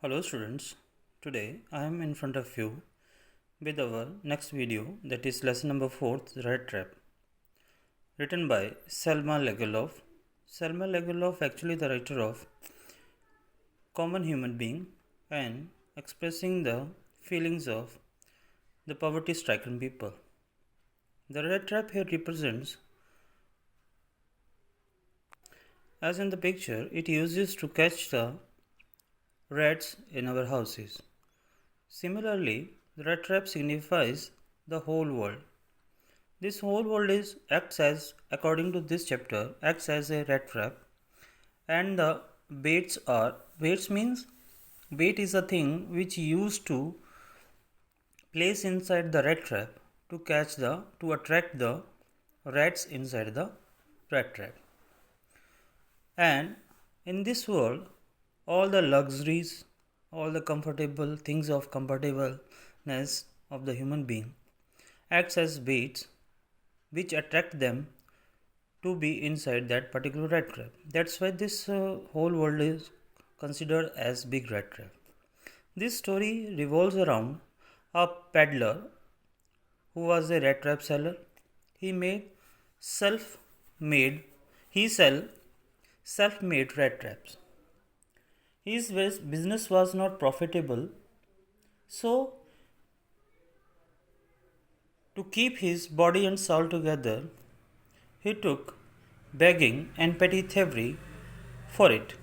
Hello students, today I am in front of you with our next video, that is lesson number 4, The Rat Trap, written by Selma Lagerlof. Selma Lagerlof actually the writer of Common Human Being and expressing the feelings of the poverty stricken people. The rat trap here represents, as in the picture, it uses to catch the rats in our houses. Similarly, the rat trap signifies the whole world. This whole world acts as, according to this chapter, acts as a rat trap, and the baits means bait is a thing which used to place inside the rat trap to attract the rats inside the rat trap. And in this world, all the luxuries, all the comfortable things of comfortableness of the human being acts as baits which attract them to be inside that particular rat trap. That's why this whole world is considered as big rat trap. This story revolves around a peddler who was a rat trap seller. He made self-made he sell self-made rat traps. His business was not profitable, so to keep his body and soul together, he took begging and petty thievery for it.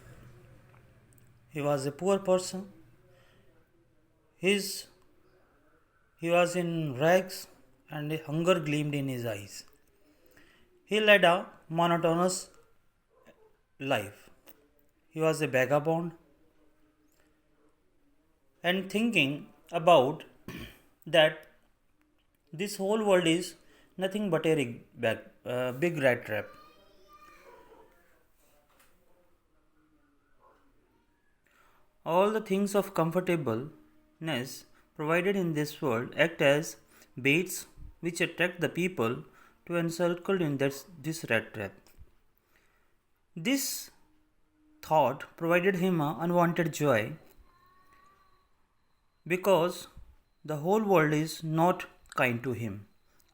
He was a poor person. He was in rags and hunger gleamed in his eyes. He led a monotonous life. He was a vagabond and thinking about that this whole world is nothing but a big rat trap. All the things of comfortableness provided in this world act as baits which attract the people to encircle in this rat trap. This thought provided him an unwanted joy because the whole world is not kind to him.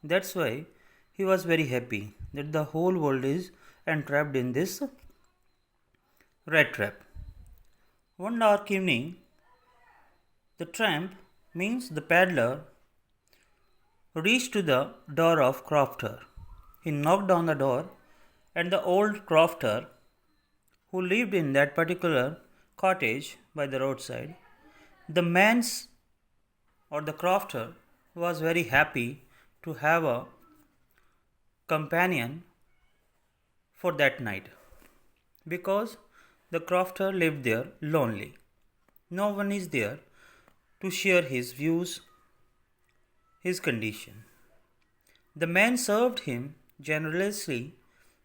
That's why he was very happy that the whole world is entrapped in this rat trap. One dark evening, the tramp, means the peddler, reached to the door of crofter. He knocked on the door, and the old crofter, who lived in that particular cottage by the roadside, the man's or the crofter was very happy to have a companion for that night because the crofter lived there lonely. No one is there to share his views, his condition. The man served him generously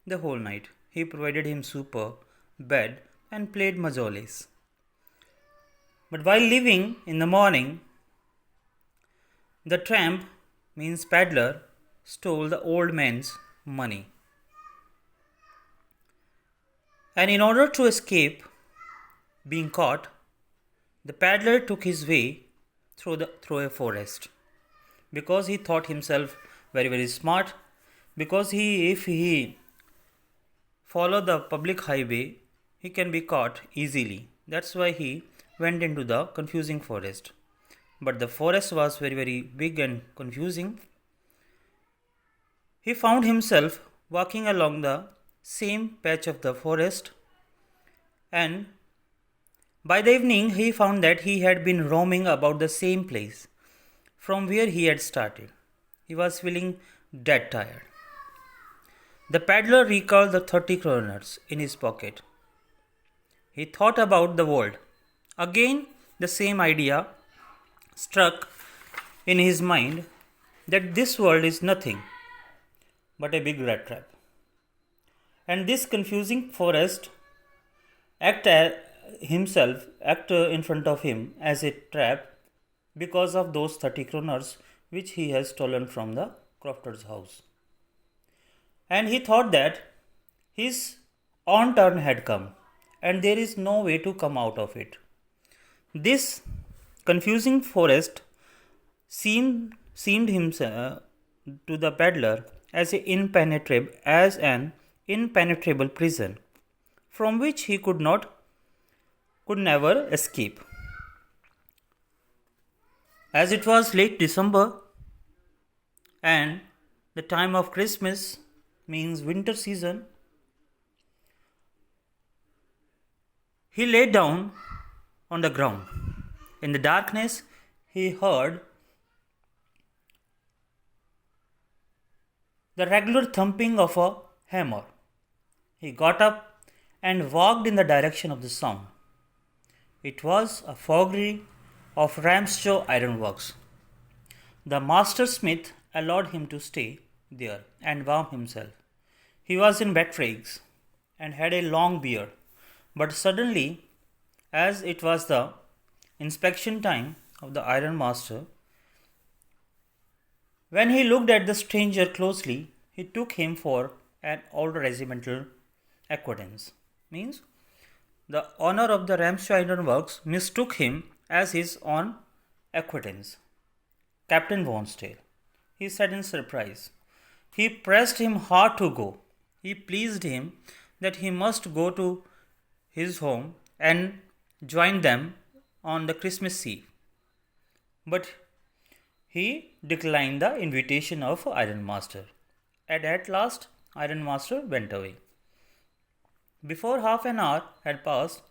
the whole night. He provided him supper, bed, and played majoles. But while leaving in the morning, the tramp, means peddler, stole the old man's money. And in order to escape being caught, the peddler took his way through a forest because he thought himself very smart, because if he follow the public highway, he can be caught easily. That's why he went into the confusing forest. But the forest was very big and confusing. He found himself walking along the same patch of the forest, and by the evening he found that he had been roaming about the same place from where he had started. He was feeling dead tired. The peddler recalled the 30 kroners in his pocket. He thought about the world. Again, the same idea struck in his mind that this world is nothing but a big rat trap. And this confusing forest act in front of him as a trap because of those 30 kroners which he has stolen from the crofter's house. And he thought that his own turn had come and there is no way to come out of it. This confusing forest seemed himself to the peddler as an impenetrable prison from which he could never escape. As it was late December and the time of Christmas means winter season, he lay down on the ground. In the darkness, he heard the regular thumping of a hammer. He got up and walked in the direction of the sound. It was a foundry of Ramshaw Ironworks. The master smith allowed him to stay there and warm himself. He was in wet rags and had a long beard, but suddenly, as it was the inspection time of the ironmaster, when he looked at the stranger closely, he took him for an old regimental acquaintance. Means the owner of the Ramshaw Ironworks mistook him as his own acquaintance, Captain Wonsdale. He said in surprise. He pressed him hard to go. He pleased him that he must go to his home and join them on the Christmas Eve. But he declined the invitation of Ironmaster. And at last, Ironmaster went away. Before half an hour had passed,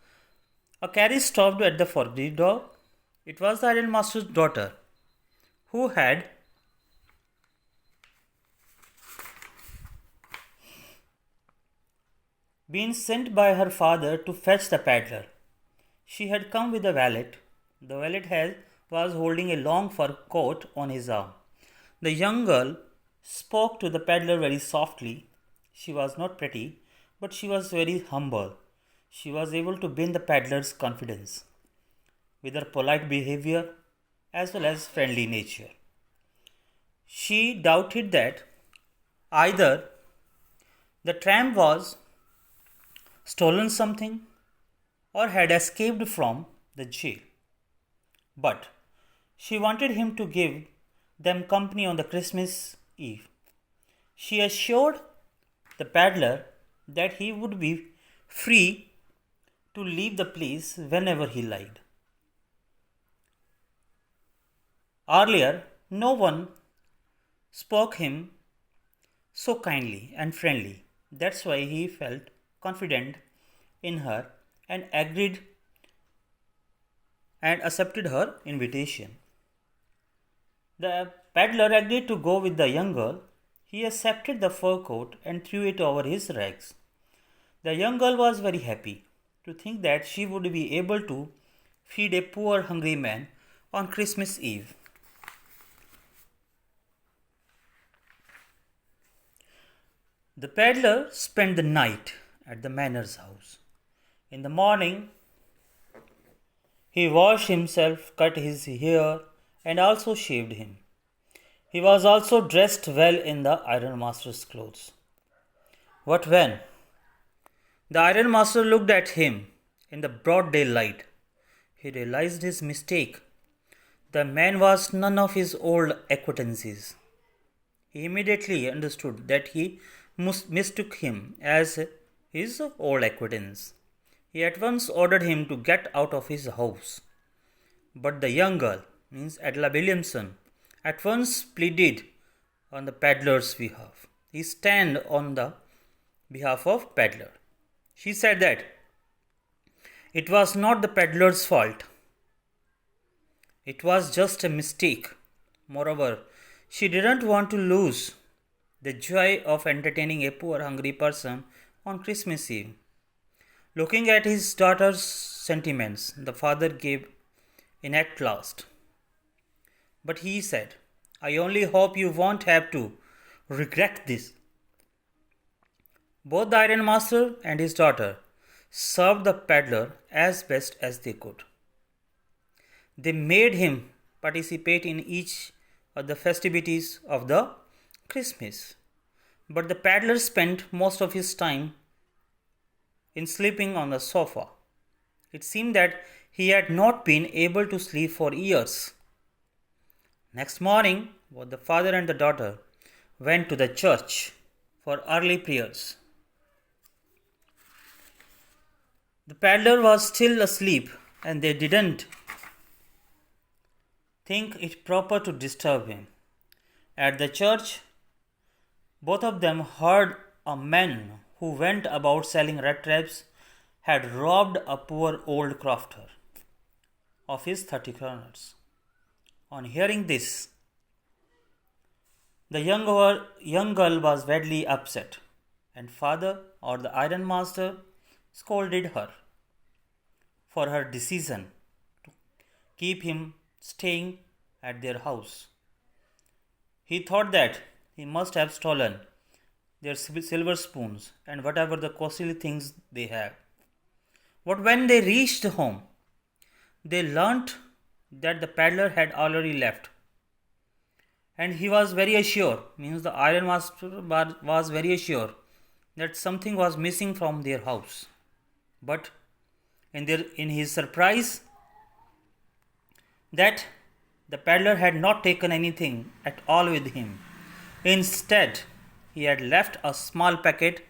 a carriage stopped at the forbidden door. It was the Ironmaster's daughter, who had been sent by her father to fetch the peddler. She had come with a valet. The was holding a long fur coat on his arm. The young girl spoke to the peddler very softly. She was not pretty, but she was very humble. She was able to win the peddler's confidence with her polite behavior as well as friendly nature. She doubted that either the tramp was stolen something or had escaped from the jail. But she wanted him to give them company on the Christmas Eve. She assured the peddler that he would be free to leave the place whenever he liked. Earlier, no one spoke him so kindly and friendly. That's why he felt confident in her and agreed and accepted her invitation. The peddler agreed to go with the young girl. He accepted the fur coat and threw it over his rags. The young girl was very happy to think that she would be able to feed a poor hungry man on Christmas Eve. The peddler spent the night at the manor's house. In the morning, he washed himself, cut his hair, and also shaved him. He was also dressed well in the ironmaster's clothes. What when? The ironmaster looked at him in the broad daylight. He realized his mistake. The man was none of his old acquaintances. He immediately understood that he mistook him as his old acquaintance. He at once ordered him to get out of his house. But the young girl, means Adela Williamson, at once pleaded on the peddler's behalf. He stand on the behalf of peddler. She said that it was not the peddler's fault. It was just a mistake. Moreover, she didn't want to lose the joy of entertaining a poor hungry person on Christmas Eve. Looking at his daughter's sentiments, the father gave in at last. But he said, I only hope you won't have to regret this. Both the ironmaster and his daughter served the peddler as best as they could. They made him participate in each of the festivities of the Christmas. But the peddler spent most of his time in sleeping on the sofa. It seemed that he had not been able to sleep for years. Next morning, both the father and the daughter went to the church for early prayers. The peddler was still asleep, and they didn't think it proper to disturb him. At the church, both of them heard a man who went about selling rat traps had robbed a poor old crofter of his 30 kroners. On hearing this, the young girl was badly upset, and father or the ironmaster scolded her for her decision to keep him staying at their house. He thought that he must have stolen their silver spoons and whatever the costly things they had. But when they reached home, they learnt that the peddler had already left. And he was very assured, means the ironmaster was very assured that something was missing from their house. But in his surprise, that the peddler had not taken anything at all with him. Instead, he had left a small packet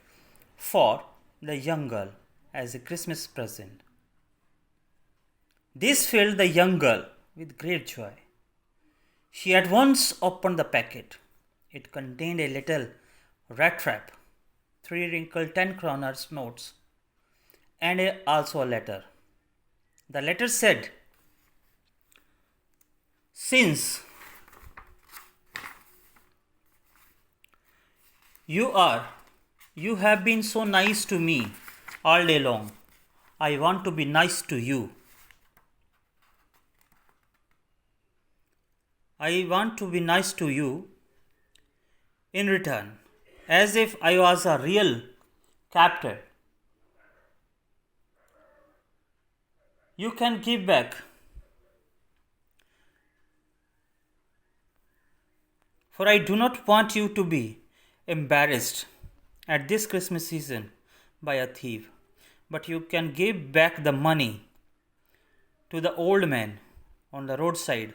for the young girl as a Christmas present. This filled the young girl with great joy. She at once opened the packet. It contained a little rat trap, 3 wrinkled 10 kroners notes, and also a letter. The letter said, "Since you have been so nice to me all day long, I want to be nice to you. I want to be nice to you in return, as if I was a real captain. You can give back. For I do not want you to be embarrassed at this Christmas season by a thief, but you can give back the money to the old man on the roadside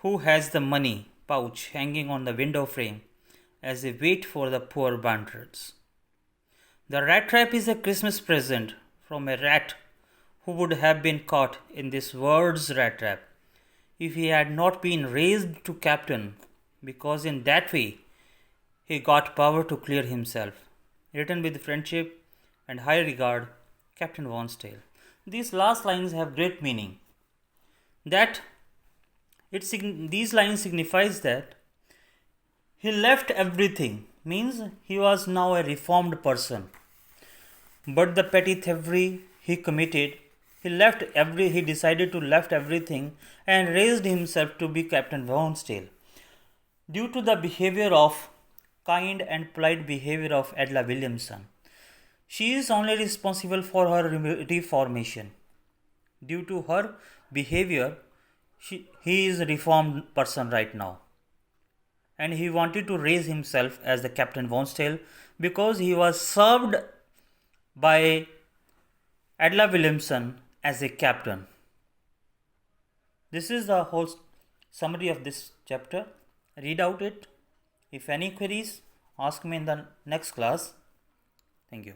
who has the money pouch hanging on the window frame as a wait for the poor bandits. The rat trap is a Christmas present from a rat who would have been caught in this world's rat trap if he had not been raised to captain, because in that way he got power to clear himself. Written with friendship and high regard, Captain Wonsdale." These last lines have great meaning. These lines signifies that he left everything, means he was now a reformed person. But the petty thievery he committed, he decided to left everything and raised himself to be Captain Wonsdale. Due to the kind and polite behavior of Adela Williamson, she is only responsible for her reformation. Due to her behavior, he is a reformed person right now. And he wanted to raise himself as the Captain Wonsdale because he was served by Adela Williamson as a captain. This is the whole summary of this chapter. Read out it. If any queries, ask me in the next class. Thank you.